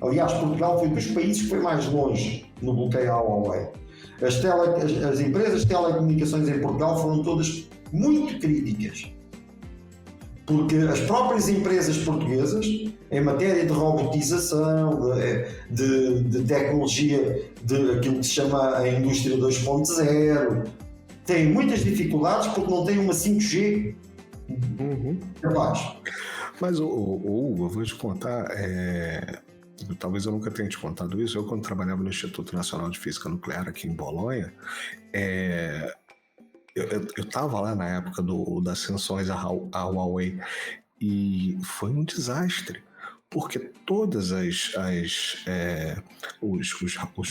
Aliás, Portugal foi dos países que foi mais longe no bloqueio à Huawei. As empresas de telecomunicações em Portugal foram todas muito críticas, porque as próprias empresas portuguesas, em matéria de robotização, de tecnologia, de aquilo que se chama a indústria 2.0, têm muitas dificuldades porque não têm uma 5G capaz. Mas, Hugo, eu vou te contar, talvez eu nunca tenha te contado isso. Eu, quando trabalhava no Instituto Nacional de Física Nuclear aqui em Bolonha, eu estava lá na época das sanções à Huawei e foi um desastre, porque todas os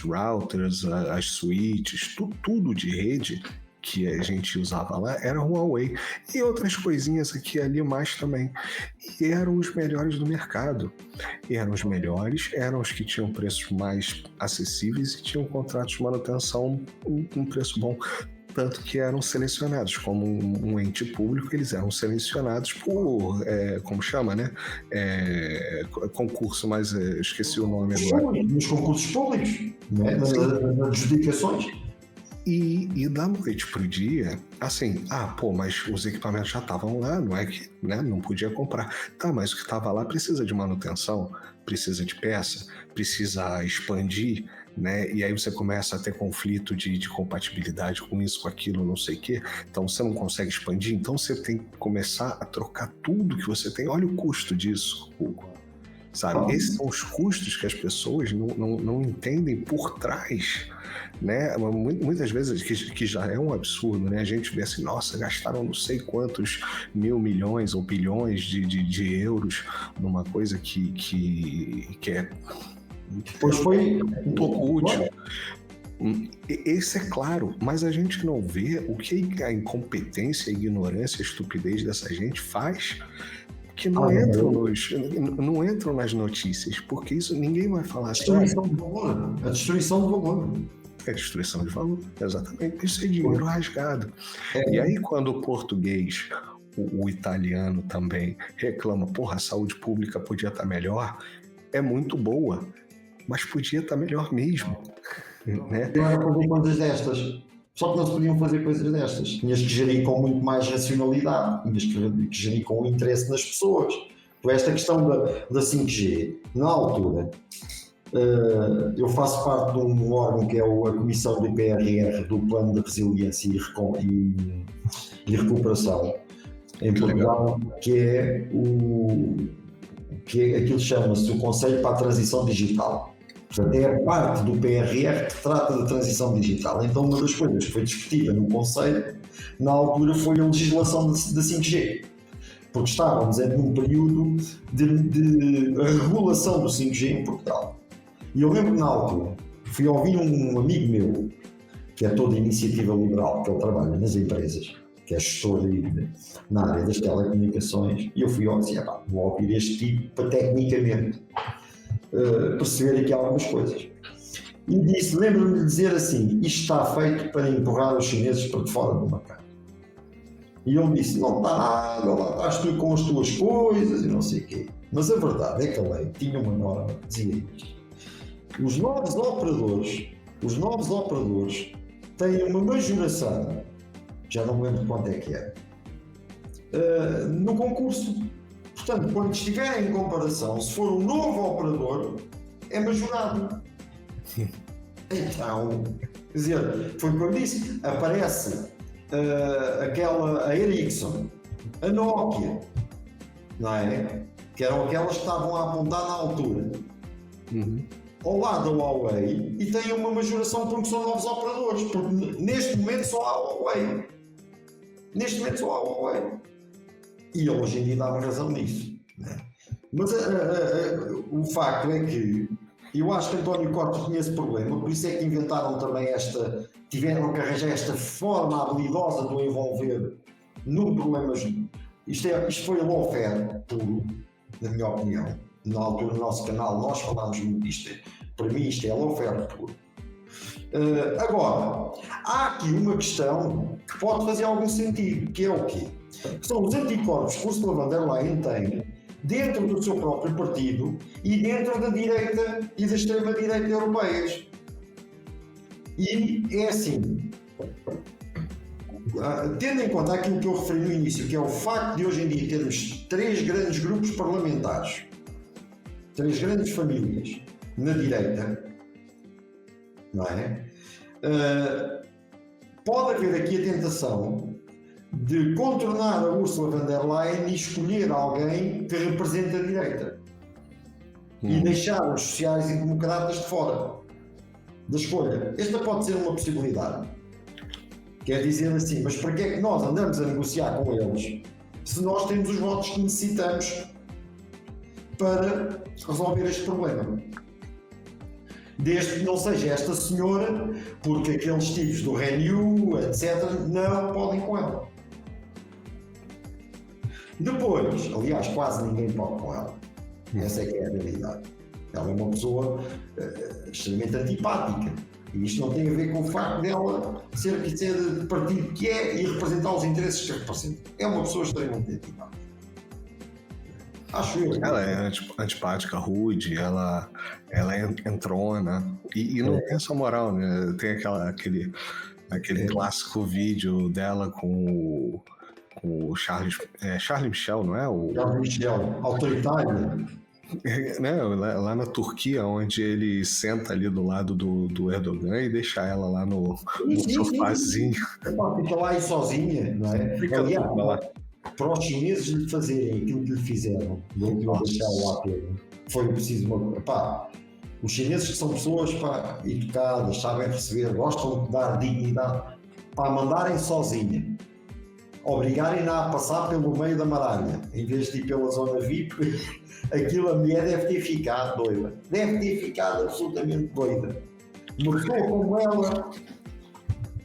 routers, as switches, tudo de rede que a gente usava lá era Huawei e outras coisinhas aqui e ali mais também, e eram os melhores do mercado, eram os melhores, eram os que tinham preços mais acessíveis e tinham contratos de manutenção com preço bom, tanto que eram selecionados como um ente público. Eles eram selecionados por, como chama, né? Concurso, mas esqueci o nome agora. Nos concursos públicos, né? Nas adjudicações. E da noite pro dia, assim, mas os equipamentos já estavam lá, não é que, né, não podia comprar. Tá, mas o que estava lá precisa de manutenção, precisa de peça, precisa expandir, né? E aí você começa a ter conflito de compatibilidade com isso, com aquilo, não sei o quê. Então você não consegue expandir, então você tem que começar a trocar tudo que você tem. Olha o custo disso, Hugo. Sabe? Esses são os custos que as pessoas não entendem por trás, né? Muitas vezes, que já é um absurdo, né? A gente vê assim, nossa, gastaram não sei quantos mil milhões ou bilhões de euros numa coisa que é um pouco útil. Esse é claro, mas a gente não vê o que a incompetência, a ignorância, a estupidez dessa gente faz, que não entram nas notícias, porque isso ninguém vai falar assim. A destruição do valor. A destruição do valor. É destruição de valor, exatamente. Isso é dinheiro rasgado. E aí, quando o português, o italiano também reclama, a saúde pública podia estar melhor, é muito boa, mas podia estar melhor mesmo. Né? Não era fazer coisas destas. Só que não se podiam fazer coisas destas. Tinhas que gerir com muito mais racionalidade, tinhas que gerir com o interesse nas pessoas. Por esta questão da 5G, na altura, eu faço parte de um órgão que é a Comissão do IPRR, do Plano de Resiliência e Recuperação em Portugal, que é aquilo que chama-se o Conselho para a Transição Digital. Portanto, é a parte do PRR que trata da transição digital. Então, uma das coisas que foi discutida no Conselho, na altura, foi a legislação da 5G. Porque estávamos num período de regulação do 5G em Portugal. E eu lembro que, na altura, fui ouvir um amigo meu, que é todo de iniciativa liberal, que ele trabalha nas empresas, que é gestor na área das telecomunicações, e eu fui ouvir, vou ouvir este tipo para tecnicamente perceber aqui algumas coisas. E disse, lembro-me de dizer assim, isto está feito para empurrar os chineses para de fora do mercado. E ele disse, não está nada, lá estás tu com as tuas coisas e não sei o quê. Mas a verdade é que a lei tinha uma norma que dizia isto. Os novos operadores têm uma majoração, já não me lembro quanto é que é, no concurso. Portanto, quando estiver em comparação, se for um novo operador, é majorado. Então, quer dizer, foi como eu disse, aparece a Ericsson, a Nokia, não é? Que eram aquelas que estavam a apontar na altura. Ao lado da Huawei, e têm uma majoração porque são novos operadores, porque neste momento só há Huawei. E ele hoje em dia dá-me razão nisso, né? Mas o facto é que eu acho que António Costa tinha esse problema, por isso é que inventaram também tiveram que arranjar esta forma habilidosa de o envolver no problema. Isto foi lawfare puro, na minha opinião. Na altura, no nosso canal, nós falámos muito disto. Para mim, isto é lawfare puro. Agora, há aqui uma questão que pode fazer algum sentido, que é o quê? Que são os anticorpos que Ursula von der Leyen tem dentro do seu próprio partido e dentro da direita e da extrema-direita europeias. E é assim, tendo em conta aquilo que eu referi no início, que é o facto de hoje em dia termos 3 grandes grupos parlamentares, 3 grandes famílias na direita, não é? Pode haver aqui a tentação de contornar a Ursula von der Leyen e escolher alguém que represente a direita e deixar os sociais e democratas de fora da escolha. Esta pode ser uma possibilidade. Quer dizer assim, mas para que é que nós andamos a negociar com eles se nós temos os votos que necessitamos para resolver este problema? Desde que não seja esta senhora, porque aqueles tipos do Renew, etc., não podem com ela. Depois, aliás, quase ninguém pode com ela. Essa é que é a realidade. Ela é uma pessoa extremamente antipática. E isto não tem a ver com o facto dela ser de partido que é e representar os interesses que representa. É uma pessoa extremamente antipática. Acho eu. Ela é antipática, rude, ela é entrona. E não tem essa moral, né? Tem aquele clássico vídeo dela com o Charles Michel, não é? Charles Michel, autoritário. Né, lá na Turquia, onde ele senta ali do lado do Erdogan e deixa ela lá no sofazinho. Fica lá aí sozinha, não é? Aliás, para os chineses lhe fazerem aquilo que lhe fizeram, não deixar lá foi preciso os chineses que são pessoas educadas, sabem receber, gostam de dar dignidade, para mandarem sozinha, obrigarem-na a passar pelo meio da maralha, em vez de ir pela zona VIP, aquilo a mulher deve ter ficado doida. Deve ter ficado absolutamente doida. Uma pessoa como ela,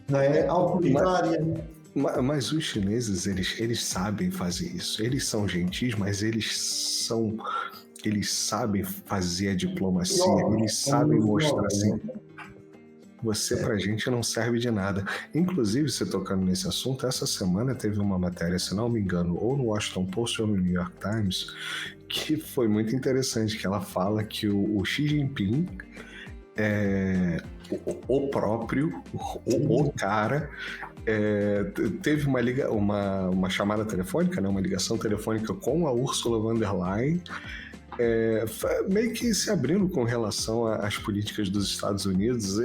não é? Autoritária. Mas os chineses, eles sabem fazer isso. Eles são gentis, mas eles sabem fazer a diplomacia, eles sabem mostrar assim. Você pra gente não serve de nada. Inclusive, você tocando nesse assunto, essa semana teve uma matéria, se não me engano, ou no Washington Post ou no New York Times, que foi muito interessante, que ela fala que o Xi Jinping o cara teve uma chamada telefônica, né, uma ligação telefônica com a Ursula von der Leyen, meio que se abrindo com relação às políticas dos Estados Unidos.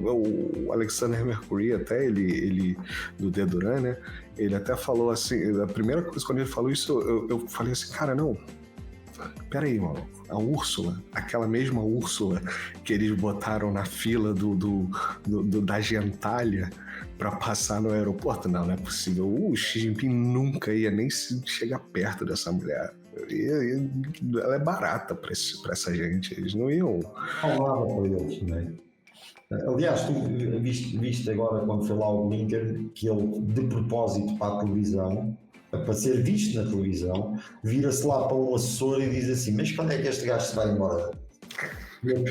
O Alexander Mercury, até ele do The Duran, né, ele até falou assim, a primeira coisa quando ele falou isso, eu falei assim, cara, não, peraí, maluco, a Úrsula, aquela mesma Úrsula que eles botaram na fila da gentalha para passar no aeroporto, não é possível, o Xi Jinping nunca ia nem chegar perto dessa mulher. Ela é barata para essa gente, eles não iam falar por eles, né? Aliás, tu viste agora quando foi lá o Blinken que ele, de propósito para a televisão, para ser visto na televisão, vira-se lá para um assessor e diz assim, mas quando é que este gajo se vai embora? Mesmo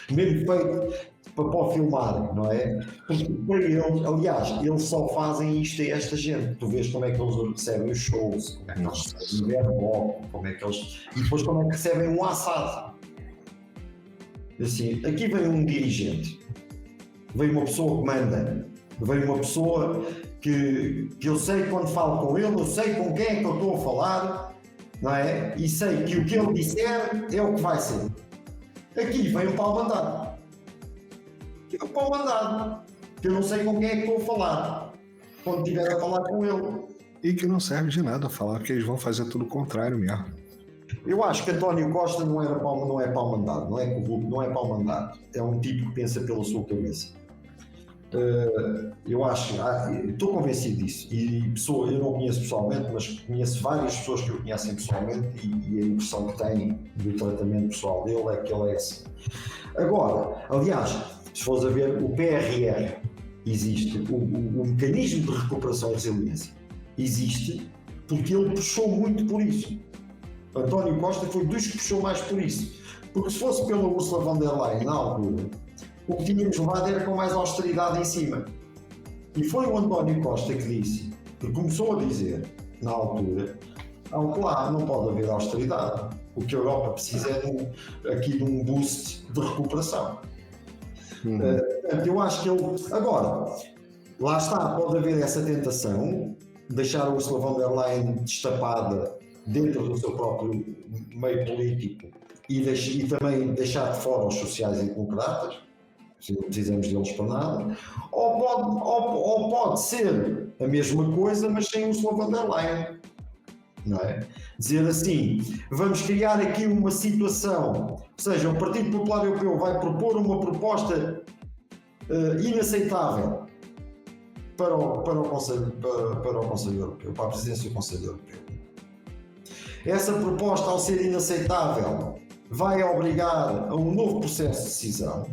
feito para filmar, não é? Porque para eles, aliás, eles só fazem isto a esta gente. Tu vês como é que eles recebem os shows, como é que eles recebem o verbo, como é que eles... E depois como é que recebem um assado. Assim, aqui vem um dirigente, vem uma pessoa que manda, vem uma pessoa que eu sei quando falo com ele, eu sei com quem é que eu estou a falar, não é? E sei que o que ele disser é o que vai ser. Aqui vem o pau mandado. O pau mandado. Que eu não sei com quem é que estou a falar. Quando estiver a falar com ele. E que não serve de nada falar, porque eles vão fazer tudo o contrário mesmo. Eu acho que António Costa não é pau mandado, não é corrupto, não é pau mandado. É um tipo que pensa pela sua cabeça. Eu acho, estou convencido disso. E eu não conheço pessoalmente, mas conheço várias pessoas que o conhecem pessoalmente e a impressão que têm do tratamento pessoal dele é que ele é assim. Agora, aliás, se fores a ver, o PRR existe, o mecanismo de recuperação e resiliência existe porque ele puxou muito por isso. António Costa foi dos que puxou mais por isso. Porque se fosse pela Ursula von der Leyen, na altura, o que tínhamos levado era com mais austeridade em cima. E foi o António Costa que disse, que começou a dizer, na altura, Claro, não pode haver austeridade. O que a Europa precisa é aqui de um boost de recuperação. Portanto, eu acho que ele... Agora, lá está, pode haver essa tentação, deixar a Ursula von der Leyen destapada dentro do seu próprio meio político e também deixar de fora os sociais e democratas, se não precisamos deles para nada, ou pode ser a mesma coisa, mas sem Ursula von der Leyen. Não é? Dizer assim, vamos criar aqui uma situação, ou seja, o Partido Popular Europeu vai propor uma proposta inaceitável para o Conselho Europeu, para a presidência do Conselho Europeu. Essa proposta, ao ser inaceitável, vai obrigar a um novo processo de decisão,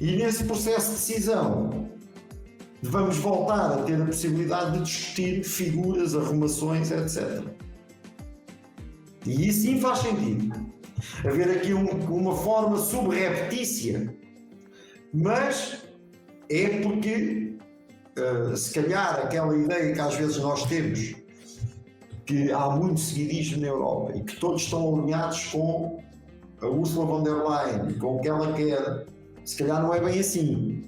e nesse processo de decisão vamos voltar a ter a possibilidade de discutir figuras, arrumações, etc. E isso sim faz sentido. Haver aqui uma forma subreptícia, mas é porque se calhar aquela ideia que às vezes nós temos, que há muito seguidismo na Europa e que todos estão alinhados com a Ursula von der Leyen e com o que ela quer, se calhar não é bem assim.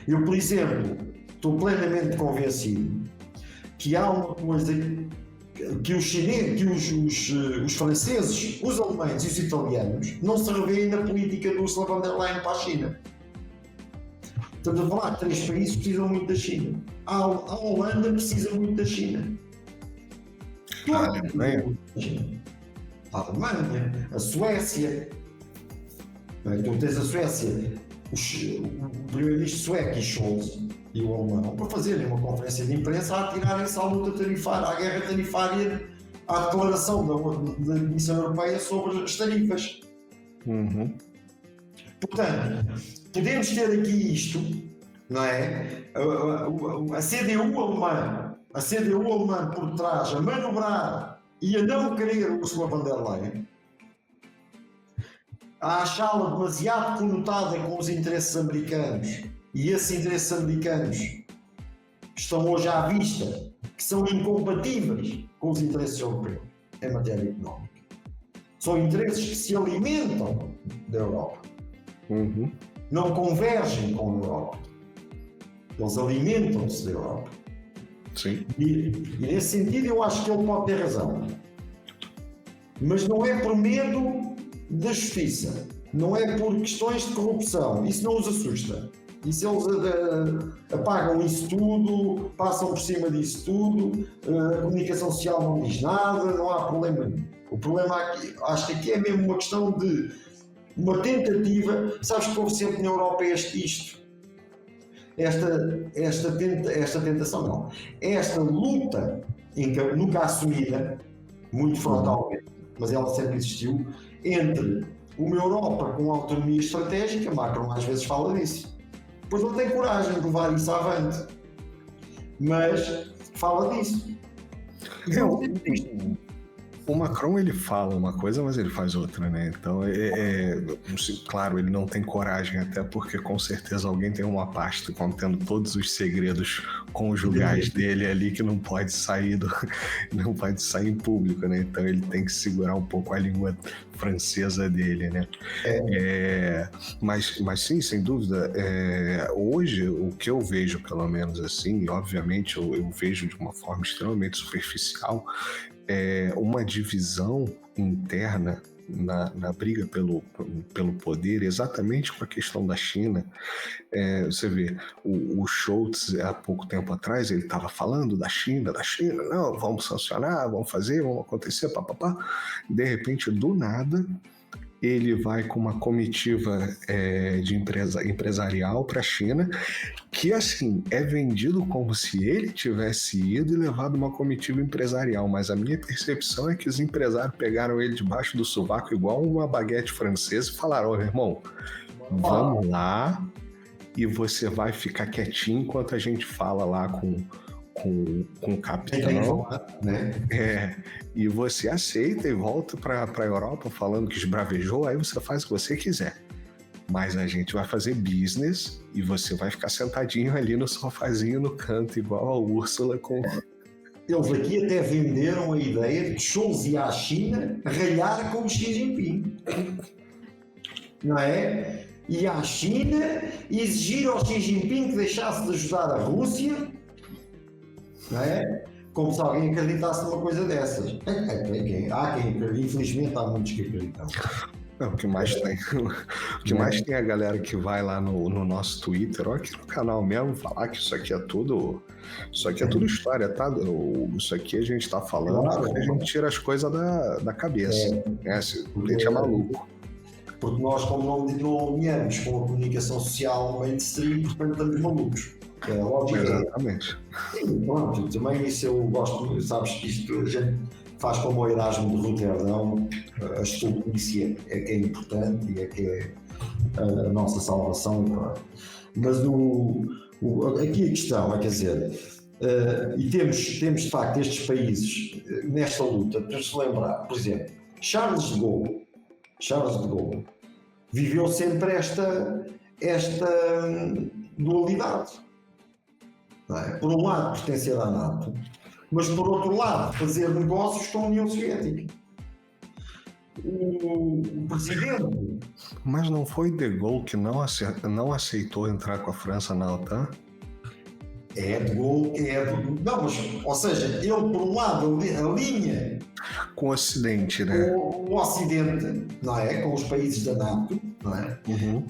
Eu, por exemplo, estou plenamente convencido que há uma coisa que os chineses, os franceses, os alemães e os italianos não se revêem na política de Ursula von der Leyen para a China. Estamos a falar que 3 países precisam muito da China. A Holanda precisa muito da China. A Alemanha, a Suécia. Então tens a Suécia, o primeiro-ministro sueco e Scholz e o alemão para fazerem uma conferência de imprensa a atirarem-se à luta tarifária, à guerra tarifária, à declaração da Comissão Europeia sobre as tarifas. Portanto, podemos ter aqui isto, não é? A CDU alemã por trás a manobrar e a não querer Ursula von der Leyen, a achá-la demasiado conotada com os interesses americanos, e esses interesses americanos estão hoje à vista que são incompatíveis com os interesses europeus em matéria económica. São interesses que se alimentam da Europa. Não convergem com a Europa. Eles alimentam-se da Europa. Sim. E nesse sentido eu acho que ele pode ter razão. Mas não é por medo da justiça, não é por questões de corrupção, isso não os assusta. E se eles apagam isso tudo, passam por cima disso tudo, a comunicação social não diz nada, não há problema nenhum. O problema aqui, acho que aqui é mesmo uma questão de uma tentativa. Sabes que houve sempre na Europa esta tentação, não. Esta luta, nunca assumida, muito frontalmente, mas ela sempre existiu, entre uma Europa com autonomia estratégica. Macron às vezes fala disso. Depois não tem coragem de levar isso avante, mas fala disso. O Macron, ele fala uma coisa, mas ele faz outra, né? Então, claro, ele não tem coragem, até porque com certeza alguém tem uma pasta contendo todos os segredos conjugais dele ali que não pode sair não pode sair em público, né? Então ele tem que segurar um pouco a língua francesa dele, né? Mas sim, sem dúvida, hoje o que eu vejo, pelo menos assim, e obviamente eu vejo de uma forma extremamente superficial, uma divisão interna na briga pelo poder, exatamente com a questão da China. Você vê, o Scholz, há pouco tempo atrás, ele estava falando da China, não, vamos sancionar, vamos fazer, vamos acontecer, papapá. De repente, do nada, ele vai com uma comitiva empresarial para a China, que assim, é vendido como se ele tivesse ido e levado uma comitiva empresarial, mas a minha percepção é que os empresários pegaram ele debaixo do sovaco igual uma baguete francesa e falaram: "Ô, meu irmão, vamos lá e você vai ficar quietinho enquanto a gente fala lá com o capitão, né? E você aceita e volta para a Europa falando que esbravejou, aí você faz o que você quiser. Mas a gente vai fazer business e você vai ficar sentadinho ali no sofazinho no canto, igual a Úrsula com Eles aqui até venderam a ideia de Scholz ir à China ralhar com o Xi Jinping. Não é? Ir à China e exigir ao Xi Jinping que deixasse de ajudar a Rússia. Não é? Como se alguém acreditasse numa coisa dessas. Há quem acredite, infelizmente há muitos que acreditam. O que mais tem, o que mais tem a galera que vai lá no nosso Twitter, ou aqui no canal mesmo, falar que isso aqui é tudo história, tá? Isso aqui a gente tá falando, a gente tira as coisas da cabeça, né? A gente é maluco. Porque nós, como não alinhamos com a comunicação social mainstream, portanto estamos malucos. É lógico. Exatamente. Sim, pronto, também isso eu gosto, sabes que isto a gente faz como o Erasmo de Roterdão, a estultícia é que é importante e é que é a nossa salvação. Mas aqui a questão é, quer dizer, e temos de facto estes países nesta luta, para se lembrar, por exemplo, Charles de Gaulle viveu sempre esta dualidade. Não é? Por um lado, pertencer à NATO, mas por outro lado, fazer negócios com a União Soviética. O presidente. Mas não foi De Gaulle que não aceitou entrar com a França na OTAN? De Gaulle que não, mas, ou seja, ele por um lado alinha com o Ocidente, né? Com o Ocidente, não é? Com os países da NATO, não é? Uhum.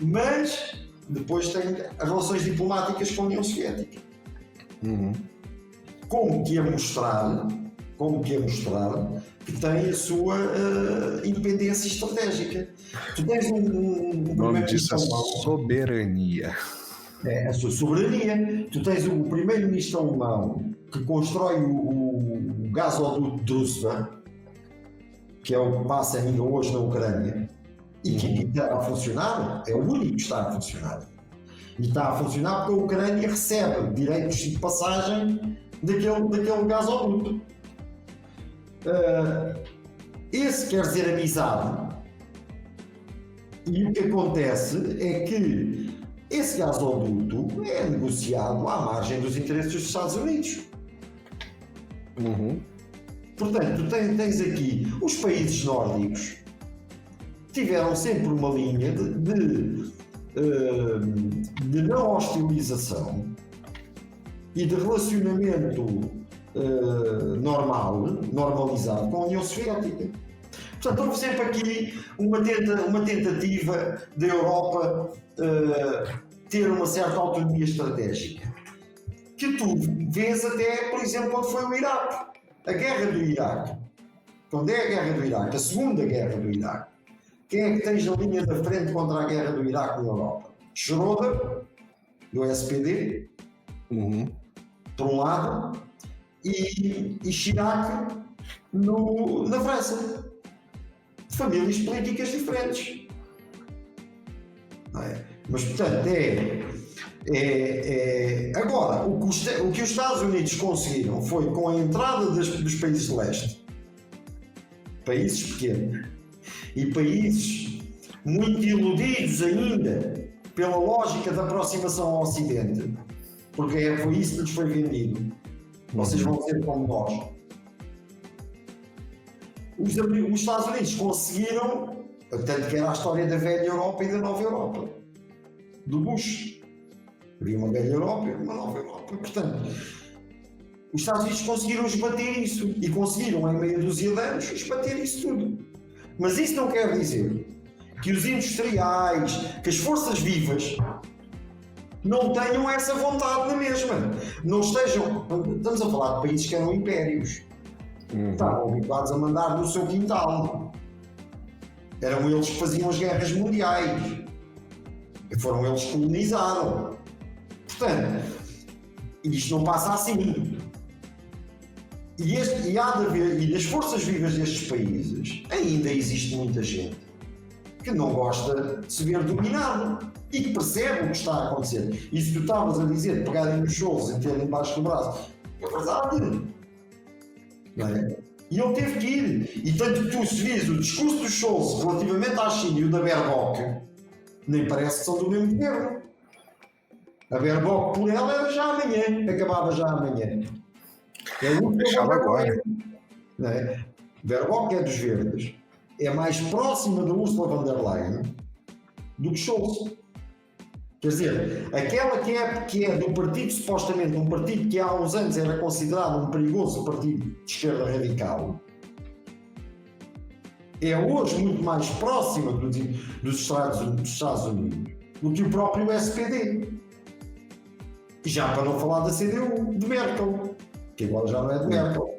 Mas depois tem as relações diplomáticas com a União Soviética. Uhum. Como que ia mostrar que tem a sua independência estratégica. Tu tens o nome disso é soberania. É, a sua soberania. Tu tens o primeiro-ministro alemão que constrói o gasoduto Druzhba, que é o que passa ainda hoje na Ucrânia, e que está a funcionar, é o único que está a funcionar. E está a funcionar porque a Ucrânia recebe direitos de passagem daquele gasoduto. Esse quer dizer amizade. E o que acontece é que esse gasoduto é negociado à margem dos interesses dos Estados Unidos. Uhum. Portanto, tu tens aqui os países nórdicos tiveram sempre uma linha de não hostilização e de relacionamento normalizado com a União Soviética. Portanto, houve sempre aqui uma tentativa da Europa ter uma certa autonomia estratégica. Que tu vês até, por exemplo, quando foi o Iraque. A guerra do Iraque. Quando é a guerra do Iraque, a segunda guerra do Iraque, quem é que tens na linha da frente contra a guerra do Iraque na Europa? Schroeder, do SPD, por um lado, e Chirac na França. Famílias políticas diferentes. Não é? Mas, portanto, agora, o que os Estados Unidos conseguiram foi, com a entrada dos países de leste, países pequenos, e países muito iludidos ainda pela lógica da aproximação ao Ocidente, porque foi isso que lhes foi vendido. Vocês vão ser como nós. Os Estados Unidos conseguiram, tanto que era a história da velha Europa e da nova Europa, do Bush. Havia uma velha Europa e uma nova Europa. Portanto, os Estados Unidos conseguiram esbater isso, e conseguiram em meia dúzia de anos esbater isso tudo. Mas isso não quer dizer que os industriais, que as forças vivas não tenham essa vontade na mesma. Não estejam... Estamos a falar de países que eram impérios. Estavam habituados a mandar no seu quintal. Eram eles que faziam as guerras mundiais. E foram eles que colonizaram. Portanto, isto não passa assim. E há de haver, e das forças vivas destes países, ainda existe muita gente que não gosta de se ver dominado e que percebe o que está a acontecer. E se tu estavas a dizer de pegarem nos shows e terem embaixo do braço, é verdade. Não é? E ele teve que ir. E tanto que tu, se vês o discurso dos shows relativamente à China e o da Baerbock, nem parece que são do mesmo governo. A Baerbock, por ela, era já amanhã, acabava já amanhã. É o último Fechava agora. não é? Baerbock, que é dos verdes, é mais próxima da Ursula von der Leyen do que Scholz. Quer dizer, aquela que é do partido, supostamente um partido que há uns anos era considerado um perigoso partido de esquerda radical, é hoje muito mais próxima dos Estados Unidos do que o próprio SPD. Já para não falar da CDU, de Merkel, que agora já não é de Merkel.